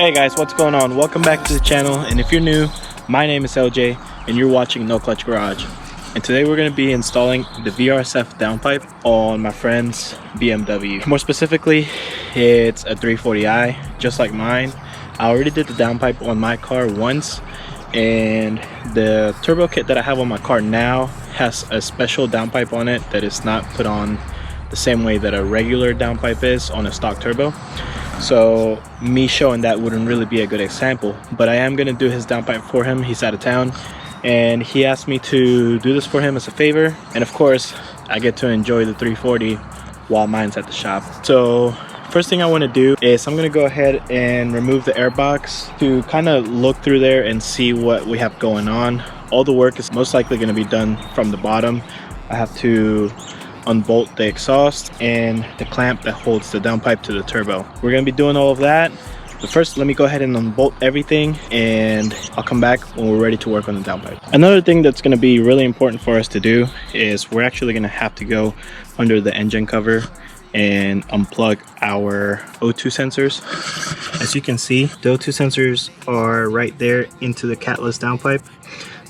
Hey guys, what's going on? Welcome back to the channel, and if you're new, my name is LJ and you're watching NoClutch Garage. And today we're going to be installing the VRSF downpipe on my friend's BMW. More specifically, it's a 340i, just like mine. I already did the downpipe on my car once, and the turbo kit that I have on my car now has a special downpipe on it that is not put on the same way that a regular downpipe is on a stock turbo. So me showing that wouldn't really be a good example, but I am going to do his downpipe for him. He's out of town and he asked me to do this for him as a favor, and of course I get to enjoy the 340 while mine's at the shop. So first thing I want to do is I'm going to go ahead and remove the air box to kind of look through there and see what we have going on. All the work is most likely going to be done from the bottom. I have to unbolt the exhaust and the clamp that holds the downpipe to the turbo. We're going to be doing all of that, but first let me go ahead and unbolt everything and I'll come back when we're ready to work on the downpipe. Another thing that's going to be really important for us to do is we're actually going to have to go under the engine cover and unplug our O2 sensors. As you can see, the O2 sensors are right there into the catless downpipe,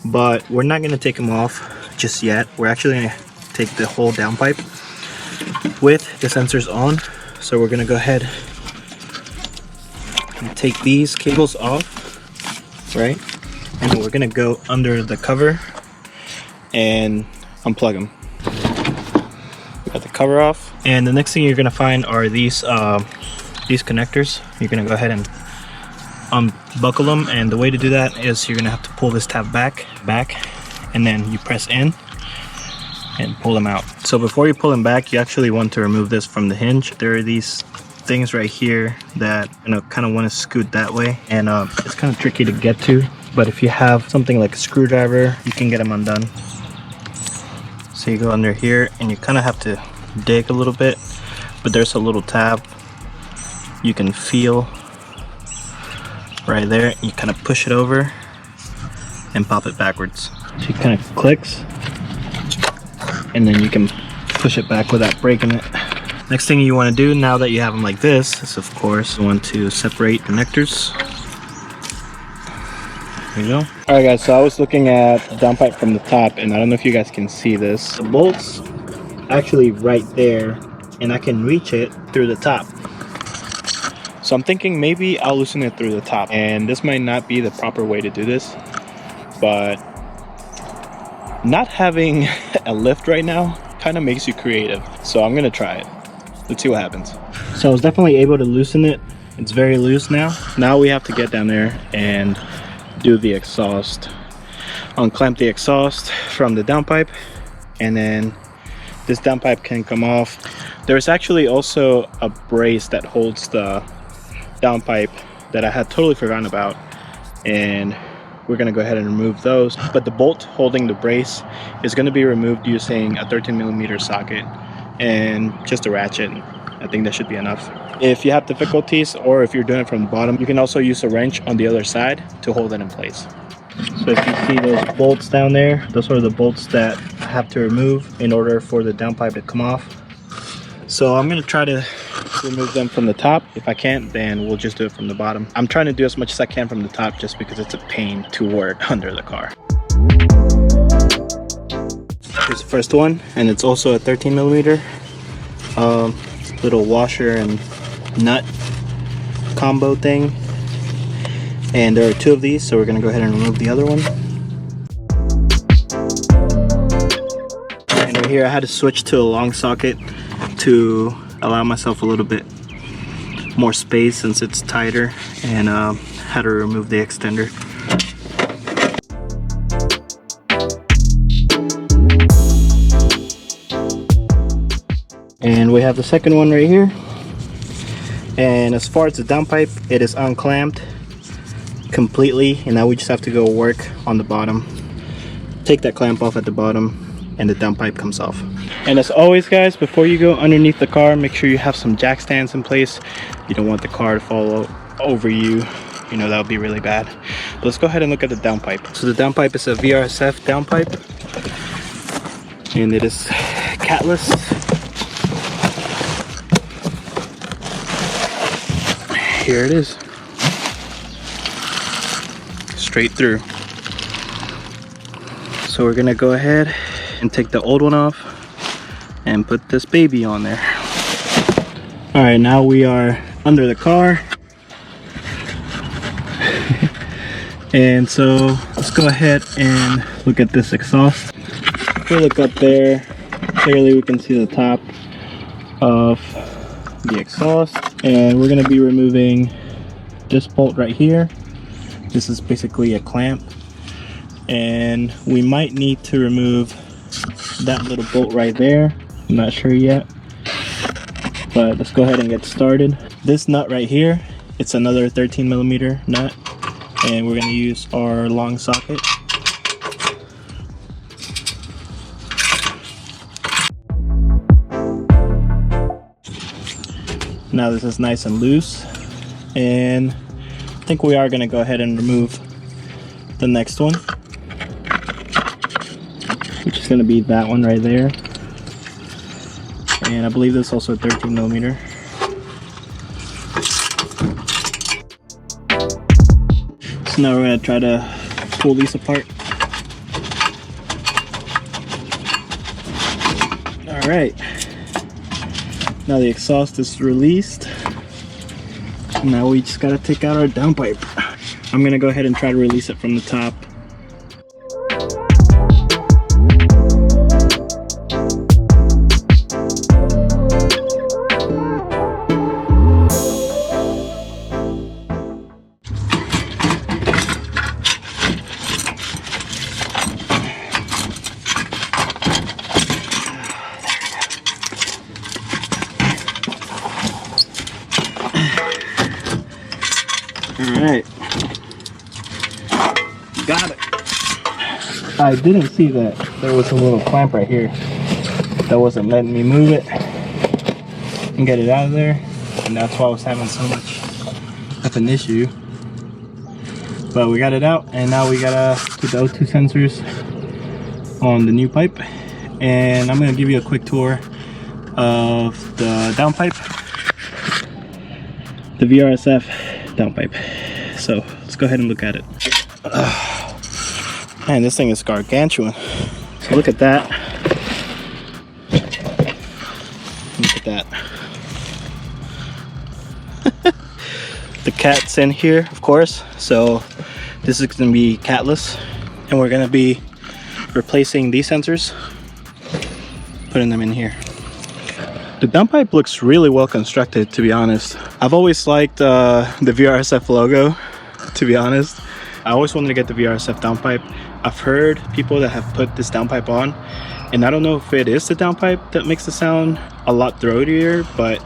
but we're not going to take them off just yet. We're actually going to take the whole downpipe with the sensors on. So we're going to go ahead and take these cables off, right? And then we're going to go under the cover and unplug them. Got the cover off, and the next thing you're going to find are these connectors. You're going to go ahead and unbuckle them, and the way to do that is you're going to have to pull this tab back, and then you press in and pull them out. So before you pull them back, you actually want to remove this from the hinge. There are these things right here that kind of want to scoot that way, and it's kind of tricky to get to, but if you have something like a screwdriver, you can get them undone. So you go under here and you kind of have to dig a little bit, but there's a little tab you can feel right there. You kind of push it over and pop it backwards. So it kind of clicks, and then you can push it back without breaking it. Next thing you want to do now that you have them like this is, of course, you want to separate connectors. There you go. Alright guys, so I was looking at the downpipe from the top, and I don't know if you guys can see this. The bolt's actually right there, and I can reach it through the top. So I'm thinking maybe I'll loosen it through the top, and this might not be the proper way to do this, but not having a lift right now kind of makes you creative. So I'm gonna try it. Let's see what happens. So I was definitely able to loosen it. It's very loose now. Now we have to get down there and do the exhaust. Unclamp the exhaust from the downpipe, and then this downpipe can come off. There's actually also a brace that holds the downpipe that I had totally forgotten about, and we're going to go ahead and remove those. But the bolt holding the brace is going to be removed using a 13mm socket and just a ratchet. I think that should be enough. If you have difficulties, or if you're doing it from the bottom, you can also use a wrench on the other side to hold it in place. So if you see those bolts down there, those are the bolts that I have to remove in order for the downpipe to come off. So I'm going to try to remove them from the top. If I can't, then we'll just do it from the bottom. I'm trying to do as much as I can from the top just because it's a pain to work under the car. Here's the first one, and it's also a 13mm. Little washer and nut combo thing, and there are two of these, so we're going to go ahead and remove the other one. And right here I had to switch to a long socket to allow myself a little bit more space since it's tighter, and had to remove the extender. And we have the second one right here, and as far as the downpipe, it is unclamped completely, and now we just have to go work on the bottom. Take that clamp off at the bottom and the downpipe comes off. And as always guys, before you go underneath the car, make sure you have some jack stands in place. You don't want the car to fall over you, that would be really bad. But let's go ahead and look at the downpipe. So the downpipe is a VRSF downpipe, and it is catless. Here it is. straight through. So we're gonna go ahead and take the old one off and put this baby on there. All right, now we are under the car. And so let's go ahead and look at this exhaust. If we look up there, clearly we can see the top of the exhaust, and we're going to be removing this bolt right here. This is basically a clamp, and we might need to remove that little bolt right there. I'm not sure yet, but let's go ahead and get started. This nut right here, it's another 13mm nut, and we're going to use our long socket. Now this is nice and loose, and I think we are going to go ahead and remove the next one, which is going to be that one right there. And I believe this is also a 13mm. So now we're going to try to pull these apart. All right. Now the exhaust is released. Now we just gotta take out our downpipe. I'm gonna go ahead and try to release it from the top. Alright, got it. I didn't see that there was a little clamp right here that wasn't letting me move it and get it out of there, and that's why I was having so much of an issue. But we got it out, and now we gotta put the O2 sensors on the new pipe, and I'm gonna give you a quick tour of the downpipe, the VRSF downpipe. So let's go ahead and look at it. Man, this thing is gargantuan. So look at that. Look at that. The cat's in here, of course. So this is gonna be catless, and we're gonna be replacing these sensors, putting them in here. The downpipe looks really well constructed, to be honest. I've always liked the VRSF logo, to be honest. I always wanted to get the VRSF downpipe. I've heard people that have put this downpipe on, and I don't know if it is the downpipe that makes the sound a lot throatier, but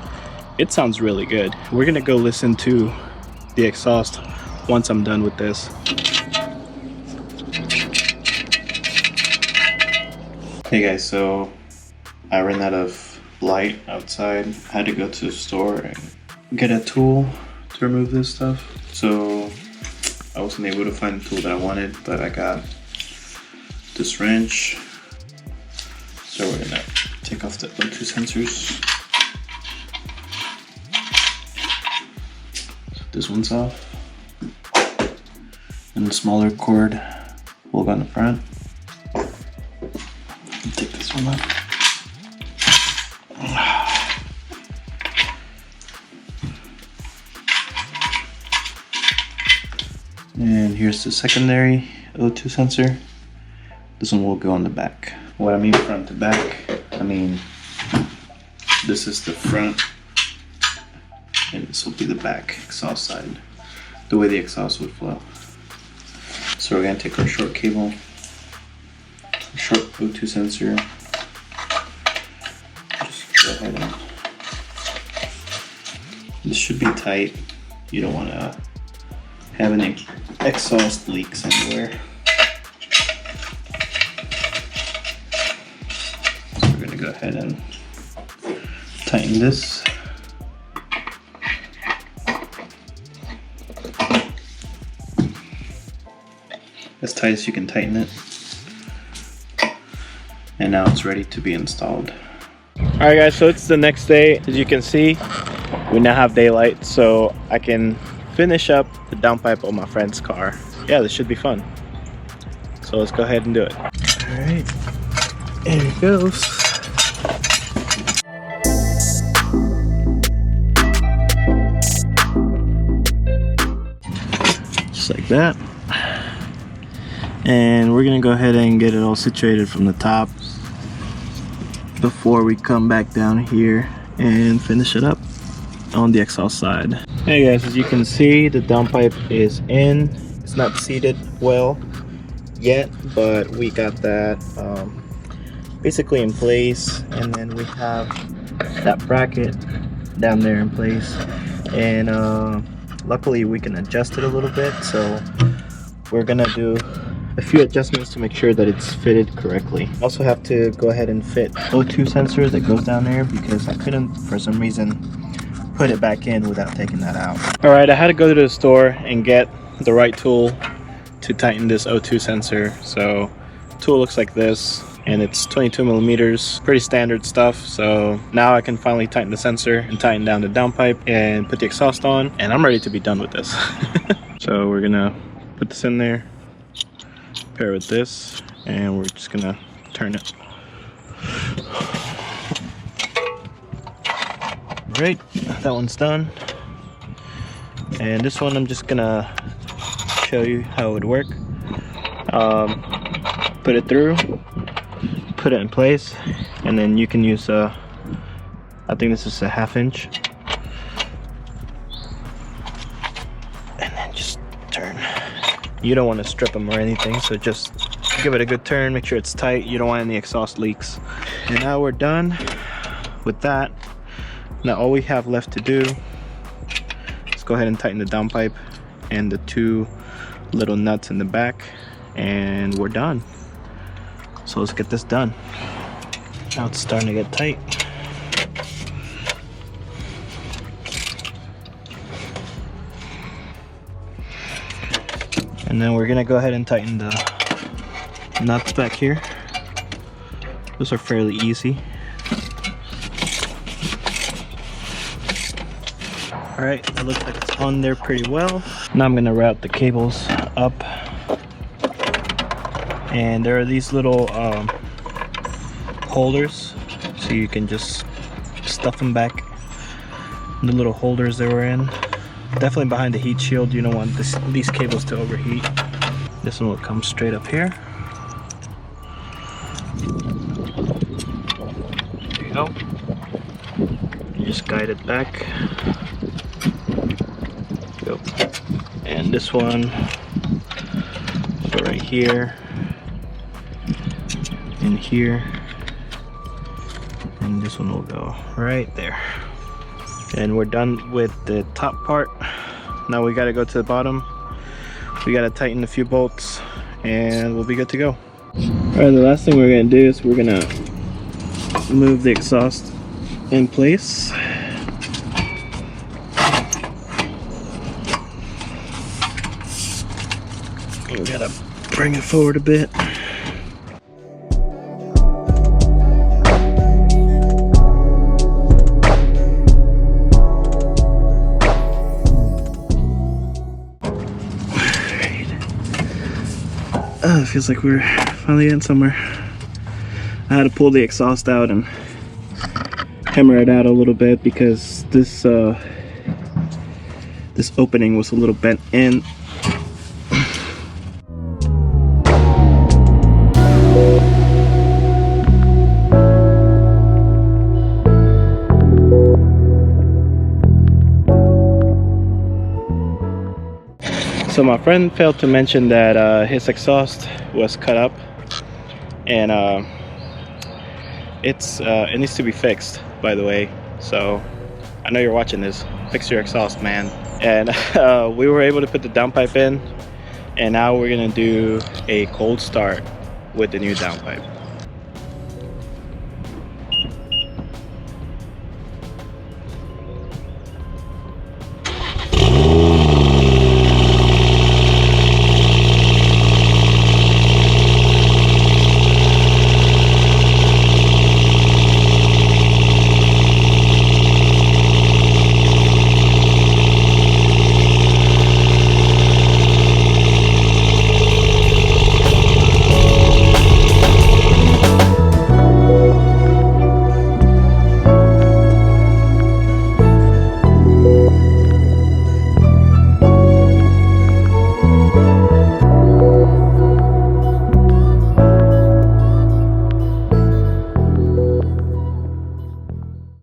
it sounds really good. We're gonna go listen to the exhaust once I'm done with this. Hey guys, so I ran out of light outside. I had to go to the store and get a tool to remove this stuff. So I wasn't able to find the tool that I wanted, but I got this wrench. So we're gonna take off the O2 sensors. So this one's off. And the smaller cord will go on the front. Take this one off. And here's the secondary O2 sensor. This one will go on the back. What I mean front to back, I mean this is the front and this will be the back exhaust side, the way the exhaust would flow. So we're gonna take our short cable, short O2 sensor, just go ahead and, this should be tight. You don't wanna have any exhaust leaks anywhere. So we're gonna go ahead and tighten this. As tight as you can tighten it. And now it's ready to be installed. Alright guys, so it's the next day. As you can see, we now have daylight, so I can finish up the downpipe on my friend's car. yeah, this should be fun. So let's go ahead and do it. All right, here it goes. Just like that. And we're gonna go ahead and get it all situated from the top before we come back down here and finish it up on the exhaust side. Hey guys, as you can see, the downpipe is in. It's not seated well yet, but we got that basically in place, and then we have that bracket down there in place, and luckily we can adjust it a little bit, so we're gonna do a few adjustments to make sure that it's fitted correctly. Also have to go ahead and fit O2 sensor that goes down there because I couldn't for some reason put it back in without taking that out. Alright, I had to go to the store and get the right tool to tighten this O2 sensor. So tool looks like this, and it's 22 millimeters, pretty standard stuff. So now I can finally tighten the sensor and tighten down the downpipe and put the exhaust on, and I'm ready to be done with this. So we're gonna put this in there, pair with this, and we're just gonna turn it. Right, that one's done, and this one I'm just gonna show you how it would work. Put it through, put it in place, and then you can use I think this is a 1/2 inch, and then just turn. You don't want to strip them or anything, so just give it a good turn, make sure it's tight. You don't want any exhaust leaks. And now we're done with that. Now all we have left to do is go ahead and tighten the downpipe and the 2 little nuts in the back, and we're done. So let's get this done. Now it's starting to get tight. And then we're gonna go ahead and tighten the nuts back here. Those are fairly easy. Alright, it looks like it's on there pretty well. Now I'm gonna route the cables up. And there are these little holders, so you can just stuff them back in the little holders they were in. Definitely behind the heat shield. You don't want these cables to overheat. This one will come straight up here. There you go. You just guide it back. Go. And this one will go right here, in here, and this one will go right there. And we're done with the top part. Now we got to go to the bottom. We got to tighten a few bolts, and we'll be good to go. Alright, the last thing we're going to do is we're going to move the exhaust in place. We got to bring it forward a bit. Oh, it feels like we're finally getting somewhere. I had to pull the exhaust out and hammer it out a little bit because this this opening was a little bent in. So my friend failed to mention that his exhaust was cut up, and it needs to be fixed, by the way. So I know you're watching this. Fix your exhaust, man. And we were able to put the downpipe in, and now we're gonna do a cold start with the new downpipe.